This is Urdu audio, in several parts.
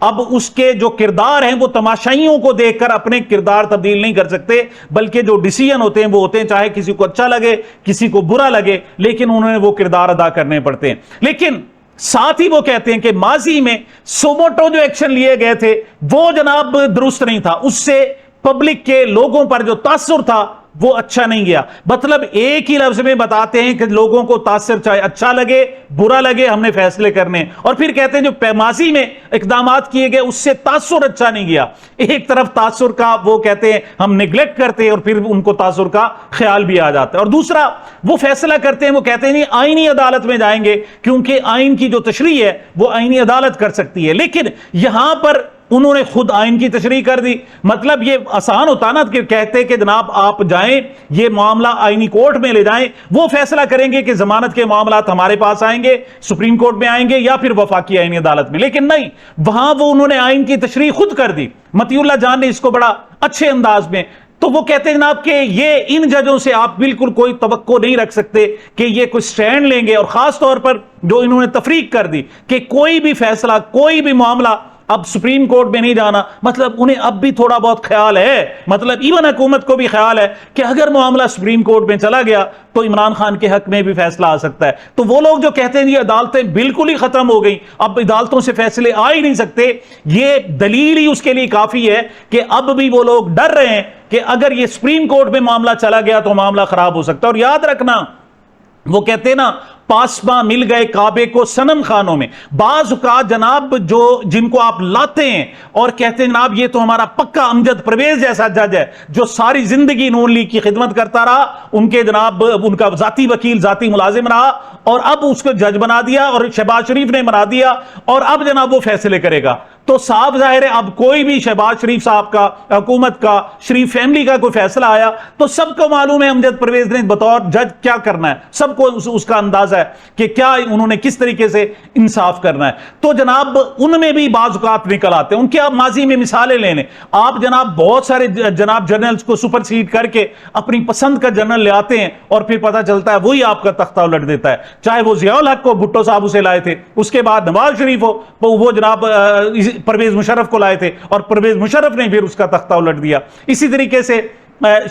اب اس کے جو کردار ہیں وہ تماشائیوں کو دیکھ کر اپنے کردار تبدیل نہیں کر سکتے، بلکہ جو ڈیسیژن ہوتے ہیں وہ ہوتے ہیں چاہے کسی کو اچھا لگے کسی کو برا لگے، لیکن انہوں نے وہ کردار ادا کرنے پڑتے ہیں۔ لیکن ساتھ ہی وہ کہتے ہیں کہ ماضی میں سوموٹو جو ایکشن لیے گئے تھے وہ جناب درست نہیں تھا، اس سے پبلک کے لوگوں پر جو تاثر تھا وہ اچھا نہیں گیا۔ مطلب ایک ہی لفظ میں بتاتے ہیں کہ لوگوں کو تاثر چاہے اچھا لگے برا لگے ہم نے فیصلے کرنے، اور پھر کہتے ہیں جو ماضی میں اقدامات کیے گئے اس سے تاثر اچھا نہیں گیا۔ ایک طرف تاثر کا وہ کہتے ہیں ہم نیگلیکٹ کرتے ہیں اور پھر ان کو تاثر کا خیال بھی آ جاتا ہے، اور دوسرا وہ فیصلہ کرتے ہیں، وہ کہتے ہیں نہیں آئینی عدالت میں جائیں گے کیونکہ آئین کی جو تشریح ہے وہ آئینی عدالت کر سکتی ہے، لیکن یہاں پر انہوں نے خود آئین کی تشریح کر دی۔ مطلب یہ آسان ہوتا نا کہ کہتے کہ جناب آپ جائیں یہ معاملہ آئینی کورٹ میں لے جائیں، وہ فیصلہ کریں گے کہ ضمانت کے معاملات ہمارے پاس آئیں گے سپریم کورٹ میں آئیں گے یا پھر وفاقی آئینی عدالت میں، لیکن نہیں، وہاں وہ انہوں نے آئین کی تشریح خود کر دی۔ مطیع اللہ جان نے اس کو بڑا اچھے انداز میں، تو وہ کہتے ہیں جناب کہ یہ ان ججوں سے آپ بالکل کوئی توقع نہیں رکھ سکتے کہ یہ کوئی سٹینڈ لیں گے، اور خاص طور پر جو انہوں نے تفریق کر دی کہ کوئی بھی فیصلہ کوئی بھی معاملہ اب سپریم کورٹ میں نہیں جانا، مطلب انہیں اب بھی تھوڑا بہت خیال ہے، مطلب ایون حکومت کو بھی خیال ہے کہ اگر معاملہ سپریم کورٹ میں چلا گیا تو عمران خان کے حق میں بھی فیصلہ آ سکتا ہے۔ تو وہ لوگ جو کہتے ہیں یہ عدالتیں بالکل ہی ختم ہو گئیں، اب عدالتوں سے فیصلے آ ہی نہیں سکتے، یہ دلیل ہی اس کے لیے کافی ہے کہ اب بھی وہ لوگ ڈر رہے ہیں کہ اگر یہ سپریم کورٹ میں معاملہ چلا گیا تو معاملہ خراب ہو سکتا ہے۔ اور یاد رکھنا وہ کہتے ہیں نا پاسباں مل گئے کعبے کو صنم خانوں میں، بعض اوقات جناب جو جن کو آپ لاتے ہیں اور کہتے ہیں جناب یہ تو ہمارا پکا امجد پرویز جیسا جج ہے جو ساری زندگی نون لیگ کی خدمت کرتا رہا، ان کے جناب ان کا ذاتی وکیل ذاتی ملازم رہا، اور اب اس کو جج بنا دیا اور شہباز شریف نے بنا دیا، اور اب جناب وہ فیصلے کرے گا، تو صاف ظاہر ہے اب کوئی بھی شہباز شریف صاحب کا، حکومت کا، شریف فیملی کا کوئی فیصلہ آیا تو سب کو معلوم ہے امجد پرویز نے بطور جج کیا کرنا ہے، سب کو اس کا اندازہ ہے کہ کیا انہوں نے کس طریقے سے انصاف کرنا ہے۔ تو جناب ان میں بھی بعض اوقات نکل آتے ہیں، ان کے آپ ماضی میں مثالیں لے لیں، آپ جناب بہت سارے جناب جنرلز کو سپر سیڈ کر کے اپنی پسند کا جنرل لے آتے ہیں اور پھر پتہ چلتا ہے وہی آپ کا تختہ الٹ دیتا ہے، چاہے وہ ضیاء الحق کو بھٹو صاحب اسے لائے تھے، اس کے بعد نواز شریف ہو وہ جناب پرویز مشرف کو لائے تھے اور پرویز مشرف نے پھر اس کا تختہ الٹ دیا۔ اسی طریقے سے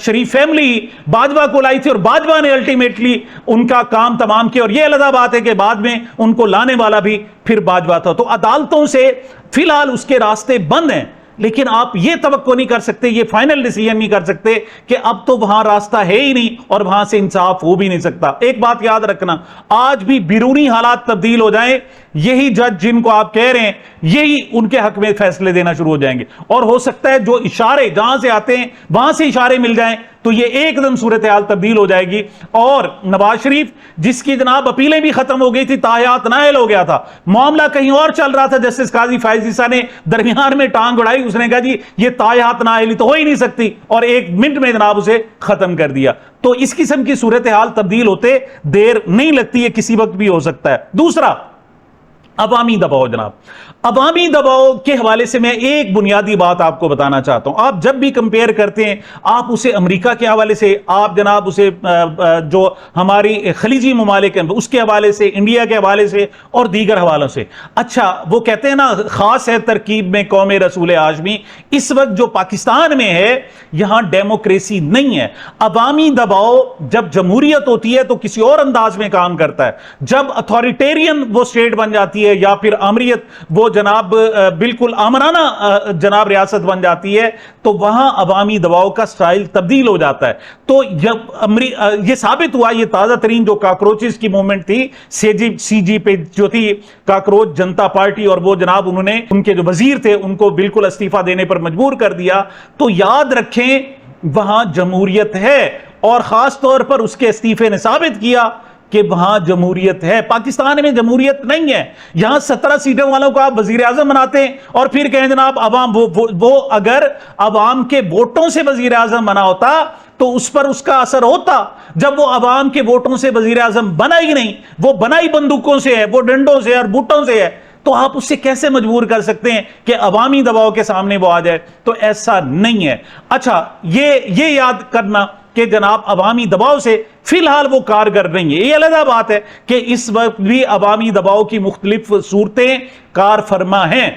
شریف فیملی باجوہ کو لائی تھی اور باجوہ نے الٹیمیٹلی ان کا کام تمام کیا، اور یہ علیحدہ بات ہے کہ بعد میں ان کو لانے والا بھی پھر باجوہ تھا۔ تو عدالتوں سے فی الحال اس کے راستے بند ہیں، لیکن آپ یہ توقع نہیں کر سکتے، یہ فائنل ڈیسیژن نہیں کر سکتے کہ اب تو وہاں راستہ ہے ہی نہیں اور وہاں سے انصاف ہو بھی نہیں سکتا۔ ایک بات یاد رکھنا، آج بھی بیرونی حالات تبدیل ہو جائیں، یہی جج جن کو آپ کہہ رہے ہیں یہی ان کے حق میں فیصلے دینا شروع ہو جائیں گے، اور ہو سکتا ہے جو اشارے جہاں سے آتے ہیں وہاں سے اشارے مل جائیں تو یہ ایک دم صورتحال تبدیل ہو جائے گی۔ اور نواز شریف جس کی جناب اپیلیں بھی ختم ہو گئی تھی، تاحیات نااہل ہو گیا تھا، معاملہ کہیں اور چل رہا تھا، جسٹس قاضی فائز عیسیٰ نے درمیان میں ٹانگ اڑائی، اس نے کہا جی یہ تاحیات نااہلی تو ہو ہی نہیں سکتی، اور ایک منٹ میں جناب اسے ختم کر دیا۔ تو اس قسم کی صورتحال تبدیل ہوتے دیر نہیں لگتی، یہ کسی وقت بھی ہو سکتا ہے۔ دوسرا عوامی دباؤ، جناب عوامی دباؤ کے حوالے سے میں ایک بنیادی بات آپ کو بتانا چاہتا ہوں۔ آپ جب بھی کمپیئر کرتے ہیں آپ اسے امریکہ کے حوالے سے، آپ جناب اسے جو ہماری خلیجی ممالک ہیں اس کے حوالے سے، انڈیا کے حوالے سے اور دیگر حوالوں سے، اچھا وہ کہتے ہیں نا خاص ہے ترکیب میں قوم رسول ہاشمی، اس وقت جو پاکستان میں ہے یہاں ڈیموکریسی نہیں ہے۔ عوامی دباؤ جب جمہوریت ہوتی ہے تو کسی اور انداز میں کام کرتا ہے، جب اتھارٹیرین وہ اسٹیٹ بن جاتی ہے یا پھر آمریت وہ جناب بالکل آمرانہ جناب ریاست بن جاتی ہے تو وہاں عوامی دباؤ کا سٹائل تبدیل ہو جاتا ہے۔ تو جب یہ ثابت ہوا، یہ تازہ ترین جو کاکروچز کی موومنٹ تھی سی جی پہ جو تھی کاکروچ جنتا پارٹی، اور وہ جناب انہوں نے ان کے جو وزیر تھے ان کو بالکل استعفیٰ دینے پر مجبور کر دیا، تو یاد رکھیں وہاں جمہوریت ہے، اور خاص طور پر اس کے استعفے نے ثابت کیا کہ وہاں جمہوریت ہے۔ پاکستان میں جمہوریت نہیں ہے، یہاں 17 سیٹوں والوں کو آپ وزیر اعظم بناتے ہیں اور پھر کہیں جناب عوام وہ اگر عوام کے ووٹوں سے وزیر اعظم بنا ہوتا تو اس پر اس کا اثر ہوتا، جب وہ عوام کے ووٹوں سے وزیر اعظم بنا ہی نہیں، وہ بنا ہی بندوقوں سے ہے، وہ ڈنڈوں سے اور بوٹوں سے ہے، تو آپ اس سے کیسے مجبور کر سکتے ہیں کہ عوامی دباؤ کے سامنے وہ آ جائے؟ تو ایسا نہیں ہے۔ اچھا یہ یاد کرنا کہ جناب عوامی دباؤ سے فی الحال وہ کارگر نہیں ہے، یہ علیحدہ بات ہے کہ اس وقت بھی عوامی دباؤ کی مختلف صورتیں کار فرما ہیں۔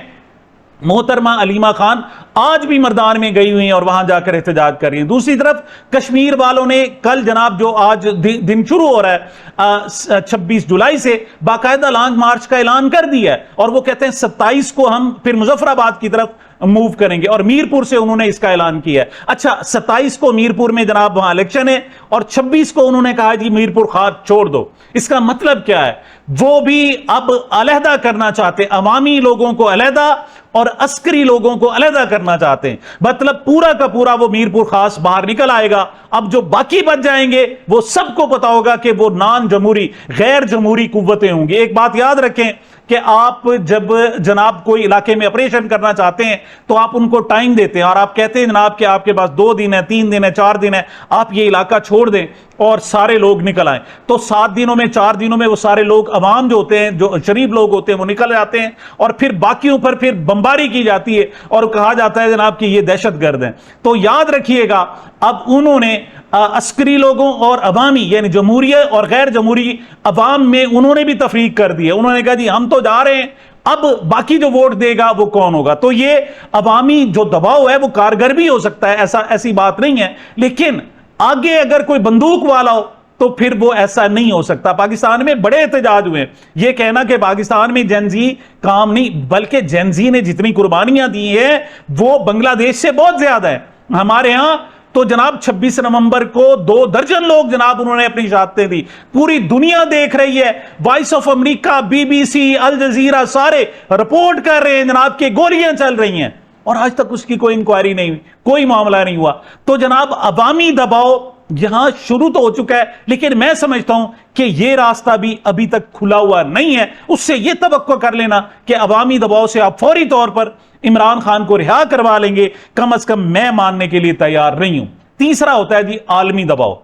محترمہ علیمہ خان آج بھی مردان میں گئی ہوئی ہیں اور وہاں جا کر احتجاج کر رہی ہیں. دوسری طرف کشمیر والوں نے کل جناب جو آج دن شروع ہو رہا ہے 26 جولائی سے باقاعدہ لانگ مارچ کا اعلان کر دیا ہے اور وہ کہتے ہیں 27 کو ہم پھر مظفر آباد کی طرف موو کریں گے اور میرپور سے انہوں نے اس کا اعلان کیا ہے. اچھا 27 کو میرپور میں جناب وہاں الیکشن ہے اور 26 کو انہوں نے کہا جی میرپور خاص چھوڑ دو. اس کا مطلب کیا ہے؟ وہ بھی اب علیحدہ کرنا چاہتے ہیں, عوامی لوگوں کو علیحدہ اور عسکری لوگوں کو علیحدہ کرنا چاہتے ہیں. مطلب پورا کا پورا وہ میرپور خاص باہر نکل آئے گا. اب جو باقی بچ جائیں گے وہ سب کو پتا ہوگا کہ وہ نان جمہوری غیر جمہوری قوتیں ہوں گی. ایک بات یاد رکھیں کہ آپ جب جناب کوئی علاقے میں آپریشن کرنا چاہتے ہیں تو آپ ان کو ٹائم دیتے ہیں اور آپ کہتے ہیں جناب کہ آپ کے پاس 2 دن ہے, 3 دن ہے, 4 دن ہے, آپ یہ علاقہ چھوڑ دیں اور سارے لوگ نکل آئیں. تو 7 دنوں میں 4 دنوں میں وہ سارے لوگ عوام جو ہوتے ہیں, جو شریف لوگ ہوتے ہیں, وہ نکل جاتے ہیں اور پھر باقیوں پر پھر بمباری کی جاتی ہے اور کہا جاتا ہے جناب کہ یہ دہشت گرد ہیں. تو یاد رکھیے گا اب انہوں نے عسکری لوگوں اور عوامی یعنی جمہوری اور غیر جمہوری عوام میں انہوں نے بھی تفریق کر دی ہے. انہوں نے کہا جی ہم تو جا رہے ہیں, اب باقی جو ووٹ دے گا وہ کون ہوگا. تو یہ عوامی جو دباؤ ہے وہ کارگر بھی ہو سکتا ہے, ایسی بات نہیں ہے, لیکن آگے اگر کوئی بندوق والا ہو تو پھر وہ ایسا نہیں ہو سکتا. پاکستان میں بڑے احتجاج ہوئے. یہ کہنا کہ پاکستان میں جنزی کام نہیں, بلکہ جنزی نے جتنی قربانیاں دی ہیں وہ بنگلہ دیش سے بہت زیادہ ہیں. ہمارے ہاں تو جناب 26 نومبر کو 2 درجن لوگ جناب انہوں نے اپنی شہادتیں دی. پوری دنیا دیکھ رہی ہے, voice of America, BBC, Al Jazeera سارے رپورٹ کر رہے ہیں جناب کہ گولیاں چل رہی ہیں اور آج تک اس کی کوئی انکوائری نہیں ہوئی, کوئی معاملہ نہیں ہوا. تو جناب عوامی دباؤ یہاں شروع تو ہو چکا ہے, لیکن میں سمجھتا ہوں کہ یہ راستہ بھی ابھی تک کھلا ہوا نہیں ہے. اس سے یہ توقع کر لینا کہ عوامی دباؤ سے آپ فوری طور پر عمران خان کو رہا کروا لیں گے, کم از کم میں ماننے کے لیے تیار نہیں ہوں. تیسرا ہوتا ہے جی عالمی دباؤ.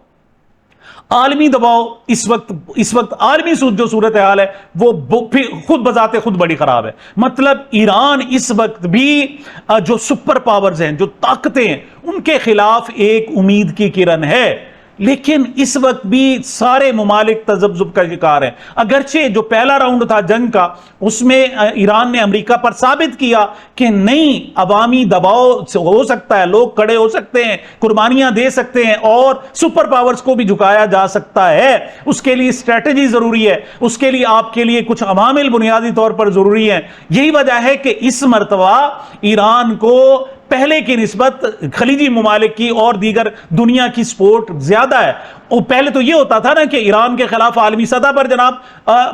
عالمی دباؤ اس وقت عالمی جو صورتحال ہے وہ خود بذات خود بڑی خراب ہے. مطلب ایران اس وقت بھی جو سپر پاورز ہیں, جو طاقتیں ہیں, ان کے خلاف ایک امید کی کرن ہے, لیکن اس وقت بھی سارے ممالک تذبذب کا شکار ہیں. اگرچہ جو پہلا راؤنڈ تھا جنگ کا اس میں ایران نے امریکہ پر ثابت کیا کہ نہیں, عوامی دباؤ ہو سکتا ہے, لوگ کھڑے ہو سکتے ہیں, قربانیاں دے سکتے ہیں اور سپر پاورز کو بھی جھکایا جا سکتا ہے. اس کے لیے اسٹریٹجی ضروری ہے, اس کے لیے آپ کے لیے کچھ عوامل بنیادی طور پر ضروری ہیں. یہی وجہ ہے کہ اس مرتبہ ایران کو پہلے کی نسبت خلیجی ممالک کی اور دیگر دنیا کی سپورٹ زیادہ ہے. پہلے تو یہ ہوتا تھا نا کہ ایران کے خلاف عالمی سطح پر جناب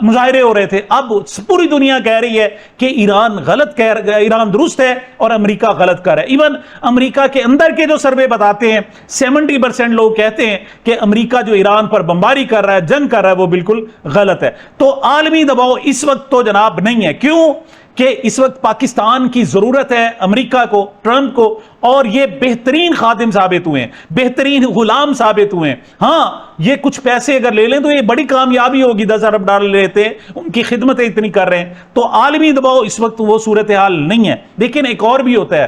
مظاہرے ہو رہے تھے. اب پوری دنیا کہہ رہی ہے کہ ایران درست ہے اور امریکہ غلط کر ہے. ایون امریکہ کے اندر کے جو سروے بتاتے ہیں 70% لوگ کہتے ہیں کہ امریکہ جو ایران پر بمباری کر رہا ہے, جنگ کر رہا ہے, وہ بالکل غلط ہے. تو عالمی دباؤ اس وقت تو جناب نہیں ہے. کیوں کہ اس وقت پاکستان کی ضرورت ہے امریکہ کو, ٹرمپ کو, اور یہ بہترین خادم ثابت ہوئے ہیں, بہترین غلام ثابت ہوئے ہیں. ہاں یہ کچھ پیسے اگر لے لیں تو یہ بڑی کامیابی ہوگی, 10 ارب ڈالر لیتے, ان کی خدمتیں اتنی کر رہے ہیں. تو عالمی دباؤ اس وقت وہ صورتحال نہیں ہے. لیکن ایک اور بھی ہوتا ہے,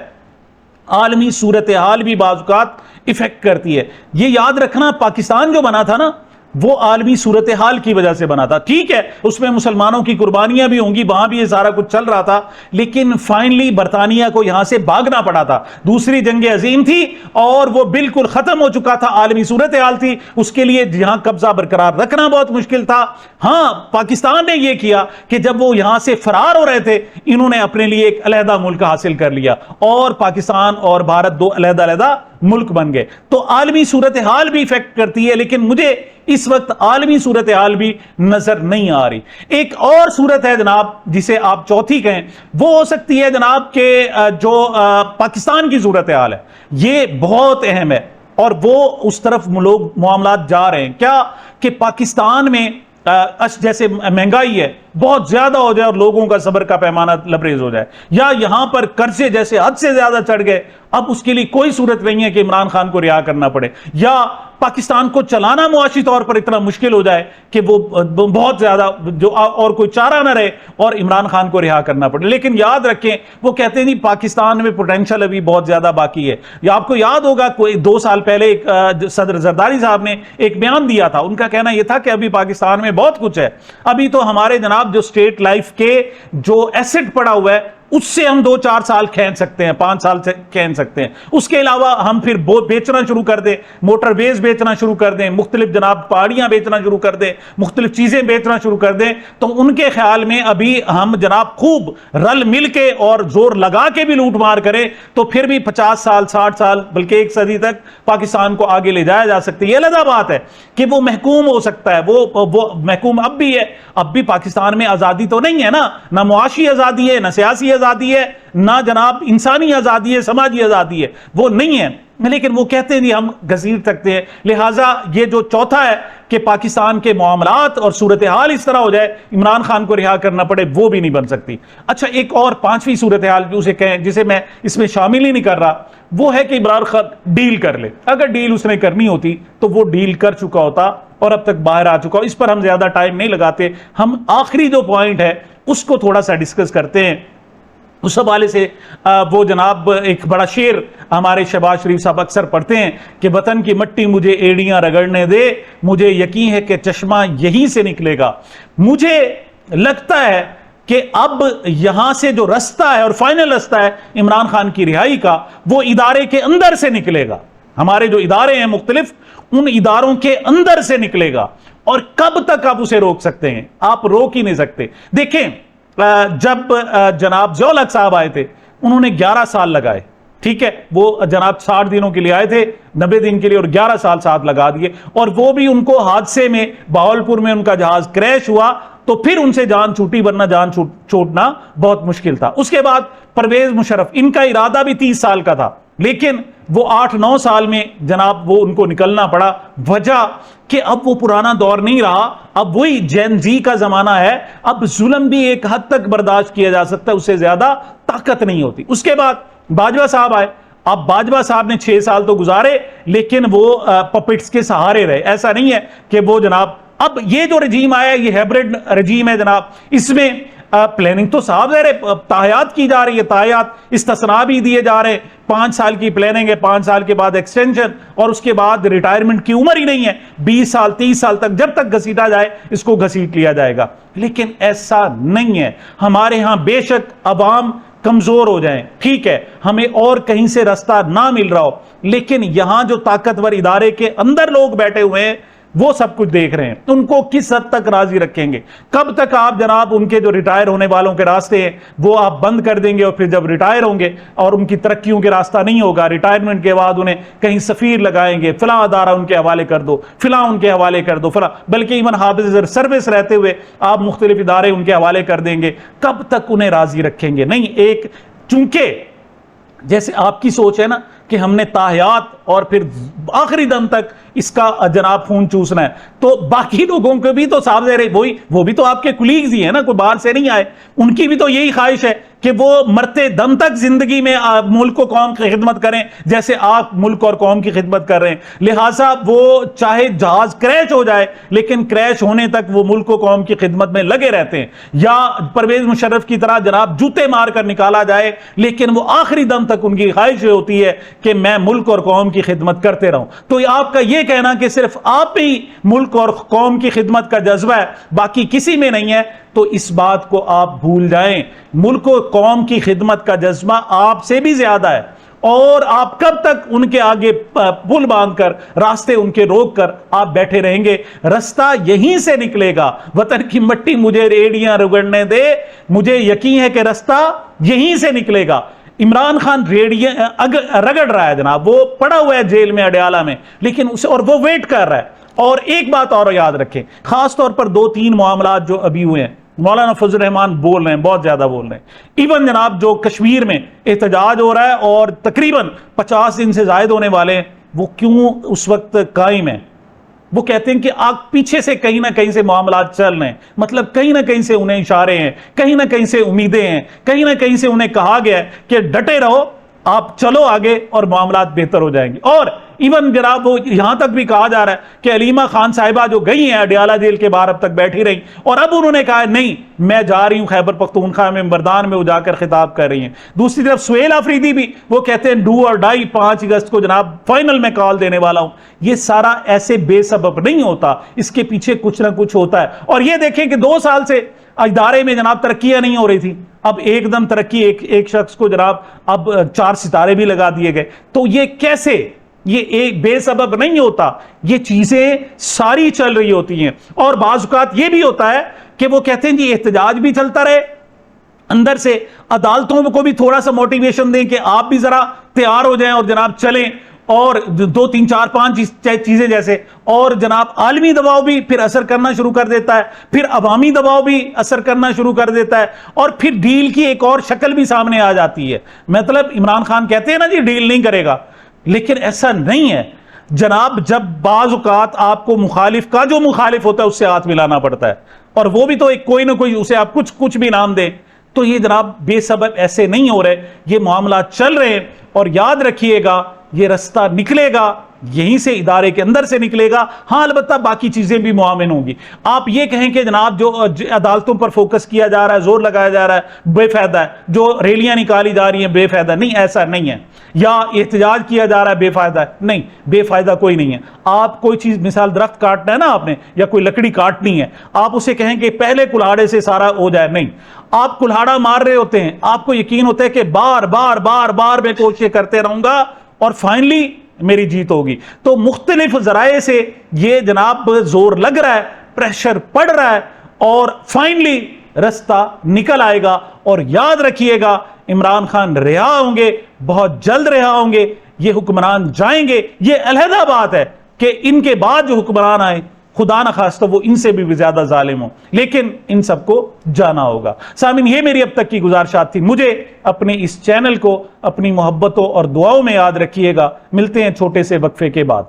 عالمی صورتحال بھی بعض اوقات افیکٹ کرتی ہے. یہ یاد رکھنا پاکستان جو بنا تھا نا وہ عالمی صورتحال کی وجہ سے بنا تھا. ٹھیک ہے اس میں مسلمانوں کی قربانیاں بھی ہوں گی, وہاں بھی یہ سارا کچھ چل رہا تھا, لیکن فائنلی برطانیہ کو یہاں سے بھاگنا پڑا تھا. دوسری جنگ عظیم تھی اور وہ بالکل ختم ہو چکا تھا, عالمی صورتحال تھی, اس کے لیے یہاں قبضہ برقرار رکھنا بہت مشکل تھا. ہاں پاکستان نے یہ کیا کہ جب وہ یہاں سے فرار ہو رہے تھے انہوں نے اپنے لیے ایک علیحدہ ملک حاصل کر لیا اور پاکستان اور بھارت 2 علیحدہ ملک بن گئے. تو عالمی صورتحال بھی افیکٹ کرتی ہے, لیکن مجھے اس وقت عالمی صورتحال بھی نظر نہیں آ رہی. ایک اور صورت ہے جناب جسے آپ چوتھی کہیں, وہ ہو سکتی ہے جناب کہ جو پاکستان کی صورتحال ہے یہ بہت اہم ہے اور وہ اس طرف لوگ معاملات جا رہے ہیں. کیا کہ پاکستان میں جیسے مہنگائی ہے بہت زیادہ ہو جائے اور لوگوں کا صبر کا پیمانہ لبریز ہو جائے, یا یہاں پر قرضے جیسے حد سے زیادہ چڑھ گئے, اب اس کے لیے کوئی صورت نہیں ہے کہ عمران خان کو رہا کرنا پڑے, یا پاکستان کو چلانا معاشی طور پر اتنا مشکل ہو جائے کہ وہ بہت زیادہ جو اور کوئی چارہ نہ رہے اور عمران خان کو رہا کرنا پڑے. لیکن یاد رکھیں وہ کہتے ہیں پاکستان میں پوٹینشل ابھی بہت زیادہ باقی ہے. یا آپ کو یاد ہوگا کوئی 2 سال پہلے صدر زرداری صاحب نے ایک بیان دیا تھا, ان کا کہنا یہ تھا کہ ابھی پاکستان میں بہت کچھ ہے, ابھی تو ہمارے جناب جو اسٹیٹ لائف کے جو ایسٹ پڑا ہوا ہے اس سے ہم 2-4 سال کھینچ سکتے ہیں، 5 سال سے کھینچ سکتے ہیں. اس کے علاوہ ہم پھر بیچنا شروع کر دیں، موٹر ویز بیچنا شروع کر دیں، مختلف جناب پہاڑیاں بیچنا شروع کر دیں، مختلف چیزیں بیچنا شروع کر دیں، تو ان کے خیال میں ابھی ہم جناب خوب رل مل کے اور زور لگا کے بھی لوٹ مار کریں تو پھر بھی 50 سال 60 سال بلکہ 1 صدی تک پاکستان کو آگے لے جایا جا سکتا ہے. یہ علیحدہ بات ہے کہ وہ محکوم ہو سکتا ہے، وہ محکوم اب بھی ہے. اب بھی پاکستان میں آزادی تو نہیں ہے نا، نہ معاشی آزادی ہے، نہ سیاسی آزادی ہے، نہ جناب انسانی آزادی ہے، سماجی آزادی ہے، وہ نہیں ہے. لیکن وہ کہتے ہیں ہم گھسیٹ سکتے ہیں. لہٰذا یہ جو چوتھا ہے کہ پاکستان کے معاملات اور صورتحال اس طرح ہو جائے عمران خان کو رہا کرنا پڑے، وہ بھی نہیں بن سکتی. اچھا ایک اور 5ویں صورتحال بھی اسے کہیں جسے میں اس میں شامل ہی نہیں کر رہا، وہ ہے کہ عمران خان ڈیل کر لے. اگر ڈیل اس نے کرنی ہوتی تو وہ ڈیل کر چکا ہوتا اور اب تک باہر آ چکا. اس پر ہم زیادہ ٹائم نہیں لگاتے، ہم آخری جو پوائنٹ ہے اس کو تھوڑا سا ڈسکس کرتے ہیں. اس حوالے سے وہ جناب ایک بڑا شعر ہمارے شہباز شریف صاحب اکثر پڑھتے ہیں کہ وطن کی مٹی مجھے ایڑیاں رگڑنے دے، مجھے یقین ہے کہ چشمہ یہیں سے نکلے گا. مجھے لگتا ہے کہ اب یہاں سے جو رستہ ہے اور فائنل رستہ ہے عمران خان کی رہائی کا، وہ ادارے کے اندر سے نکلے گا. ہمارے جو ادارے ہیں مختلف، ان اداروں کے اندر سے نکلے گا. اور کب تک آپ اسے روک سکتے ہیں؟ آپ روک ہی نہیں سکتے. دیکھیں جب جناب ضیاء الحق صاحب آئے تھے انہوں نے 11 سال لگائے، ٹھیک ہے، وہ جناب 60 دنوں کے لیے آئے تھے، 90 دن کے لیے، اور 11 سال ساتھ لگا دیے. اور وہ بھی ان کو حادثے میں بہاولپور میں ان کا جہاز کریش ہوا تو پھر ان سے جان چھوٹی، ورنہ جان چھوٹنا بہت مشکل تھا. اس کے بعد پرویز مشرف، ان کا ارادہ بھی 30 سال کا تھا لیکن وہ 8-9 سال میں جناب وہ ان کو نکلنا پڑا. وجہ کہ اب وہ پرانا دور نہیں رہا، اب وہی جین زی کا زمانہ ہے. اب ظلم بھی ایک حد تک برداشت کیا جا سکتا ہے، اس سے زیادہ طاقت نہیں ہوتی. اس کے بعد باجوہ صاحب آئے. اب باجوہ صاحب نے 6 سال تو گزارے لیکن وہ پپٹس کے سہارے رہے. ایسا نہیں ہے کہ وہ جناب، اب یہ جو رجیم آیا یہ ہیبرڈ رجیم ہے جناب، اس میں پلاننگ تو صاحب تاحیات کی جا رہی ہے، تاحیات استثناء بھی دیے جا رہے ہیں. 5 سال کی پلاننگ ہے، 5 سال کے بعد ایکسٹینشن، اور اس کے بعد ریٹائرمنٹ کی عمر ہی نہیں ہے. 20 سال 30 سال تک جب تک گھسیٹا جائے اس کو گھسیٹ لیا جائے گا. لیکن ایسا نہیں ہے. ہمارے ہاں بے شک عوام کمزور ہو جائیں، ٹھیک ہے، ہمیں اور کہیں سے رستہ نہ مل رہا ہو، لیکن یہاں جو طاقتور ادارے کے اندر لوگ بیٹھے ہوئے ہیں وہ سب کچھ دیکھ رہے ہیں. ان کو کس حد تک راضی رکھیں گے؟ کب تک آپ جناب ان کے جو ریٹائر ہونے والوں کے راستے ہیں وہ آپ بند کر دیں گے، اور پھر جب ریٹائر ہوں گے اور ان کی ترقیوں کے راستہ نہیں ہوگا، ریٹائرمنٹ کے بعد انہیں کہیں سفیر لگائیں گے، فلاں ادارہ ان کے حوالے کر دو، فلاں ان کے حوالے کر دو، فلاں، بلکہ ایون حافظ سروس رہتے ہوئے آپ مختلف ادارے ان کے حوالے کر دیں گے. کب تک انہیں راضی رکھیں گے؟ نہیں. ایک چونکہ جیسے آپ کی سوچ ہے نا کہ ہم نے تاحیات اور پھر آخری دم تک اس کا جناب خون چوسنا ہے، تو باقی لوگوں کو بھی تو صاحب وہ بھی تو آپ کے کولیگز ہی ہیں نا، کوئی باہر سے نہیں آئے. ان کی بھی تو یہی خواہش ہے کہ وہ مرتے دم تک زندگی میں ملک و قوم کی خدمت کریں جیسے آپ ملک اور قوم کی خدمت کر رہے ہیں. لہٰذا وہ چاہے جہاز کریش ہو جائے لیکن کریش ہونے تک وہ ملک و قوم کی خدمت میں لگے رہتے ہیں. یا پرویز مشرف کی طرح جناب جوتے مار کر نکالا جائے لیکن وہ آخری دم تک ان کی خواہش ہوتی ہے کہ میں ملک اور قوم کی خدمت کرتے رہوں. تو آپ کا یہ کہنا کہ صرف آپ ہی ملک اور قوم کی خدمت کا جذبہ ہے باقی کسی میں نہیں ہے، تو اس بات کو آپ بھول جائیں. ملک و قوم کی خدمت کا جذبہ آپ سے بھی زیادہ ہے، اور آپ کب تک ان کے آگے پل باندھ کر راستے ان کے روک کر آپ بیٹھے رہیں گے؟ رستہ یہیں سے نکلے گا. وطن کی مٹی مجھے ریڑیاں رگڑنے دے، مجھے یقین ہے کہ رستہ یہیں سے نکلے گا. عمران خان ریڑیاں رگڑ رہا ہے جناب، وہ پڑا ہوا ہے جیل میں اڈیالہ میں، لیکن اسے اور وہ ویٹ کر رہا ہے. اور ایک بات اور یاد رکھیں، خاص طور پر 2-3 معاملات جو ابھی ہوئے ہیں، مولانا فضل الرحمان بول رہے ہیں، بہت زیادہ بول رہے ہیں. ایون جناب جو کشمیر میں احتجاج ہو رہا ہے اور تقریباً 50 دن سے زائد ہونے والے ہیں، وہ کیوں اس وقت قائم ہیں؟ وہ کہتے ہیں کہ آپ پیچھے سے کہیں نہ کہیں سے معاملات چل رہے ہیں، مطلب کہیں نہ کہیں سے انہیں اشارے ہیں، کہیں نہ کہیں سے امیدیں ہیں، کہیں نہ کہیں سے انہیں کہا گیا ہے کہ ڈٹے رہو، آپ چلو آگے اور معاملات بہتر ہو جائیں گے. اور ایون جناب وہ یہاں تک بھی کہا جا رہا ہے کہ علیمہ خان صاحبہ جو گئی ہیں اڈیالہ جیل کے باہر اب تک بیٹھی رہی، اور اب انہوں نے کہا ہے نہیں میں جا رہی ہوں خیبر پختونخوا میں، مردان میں وہ جا کر خطاب کر رہی ہیں. دوسری طرف سہیل آفریدی بھی وہ کہتے ہیں ڈو اور ڈائی، 5 اگست کو جناب فائنل میں کال دینے والا ہوں. یہ سارا ایسے بے سبب نہیں ہوتا، اس کے پیچھے کچھ نہ کچھ ہوتا ہے. اور یہ دیکھیں کہ 2 سال سے ادارے میں جناب ترقیاں نہیں ہو رہی تھی، اب ایک دم ترقی، ایک شخص کو جناب اب 4 ستارے بھی لگا دیے گئے. تو یہ کیسے؟ یہ ایک بے سبب نہیں ہوتا، یہ چیزیں ساری چل رہی ہوتی ہیں. اور بعض اوقات یہ بھی ہوتا ہے کہ وہ کہتے ہیں جی احتجاج بھی چلتا رہے، اندر سے عدالتوں کو بھی تھوڑا سا موٹیویشن دیں کہ آپ بھی ذرا تیار ہو جائیں اور جناب چلیں، اور 2 3 4 5 چیزیں جیسے. اور جناب عالمی دباؤ بھی پھر اثر کرنا شروع کر دیتا ہے، پھر عوامی دباؤ بھی اثر کرنا شروع کر دیتا ہے، اور پھر ڈیل کی ایک اور شکل بھی سامنے آ جاتی ہے. مطلب عمران خان کہتے ہیں نا جی ڈیل نہیں کرے گا، لیکن ایسا نہیں ہے جناب. جب بعض اوقات آپ کو مخالف کا جو مخالف ہوتا ہے اس سے ہاتھ ملانا پڑتا ہے، اور وہ بھی تو ایک کوئی نہ کوئی، اسے آپ کچھ بھی نام دیں. تو یہ جناب بے سبب ایسے نہیں ہو رہے، یہ معاملات چل رہے ہیں. اور یاد رکھیے گا یہ رستہ نکلے گا، یہیں سے ادارے کے اندر سے نکلے گا. ہاں البتہ باقی چیزیں بھی معاون ہوں گی. آپ یہ کہیں کہ جناب جو عدالتوں پر فوکس کیا جا رہا ہے، زور لگایا جا رہا ہے، بے فائدہ ہے، جو ریلیاں نکالی جا رہی ہیں بے فائدہ، نہیں، ایسا نہیں ہے. یا احتجاج کیا جا رہا ہے بے فائدہ ہے، نہیں، بے فائدہ کوئی نہیں ہے. آپ کوئی چیز، مثال درخت کاٹنا ہے نا آپ نے، یا کوئی لکڑی کاٹنی ہے، آپ اسے کہیں کہ پہلے کلہاڑے سے سارا ہو جائے، نہیں. آپ کلہاڑا مار رہے ہوتے ہیں، آپ کو یقین ہوتا ہے کہ بار بار بار بار میں کوشش کرتے رہوں گا اور فائنلی میری جیت ہوگی. تو مختلف ذرائع سے یہ جناب زور لگ رہا ہے، پریشر پڑ رہا ہے، اور فائنلی رستہ نکل آئے گا. اور یاد رکھیے گا عمران خان رہا ہوں گے، بہت جلد رہا ہوں گے. یہ حکمران جائیں گے، یہ علیحدہ بات ہے کہ ان کے بعد جو حکمران آئے خدا نہ خواستہ وہ ان سے بھی زیادہ ظالم ہوں، لیکن ان سب کو جانا ہوگا. سامعین، یہ میری اب تک کی گزارشات تھی. مجھے اپنے اس چینل کو اپنی محبتوں اور دعاؤں میں یاد رکھیے گا. ملتے ہیں چھوٹے سے وقفے کے بعد.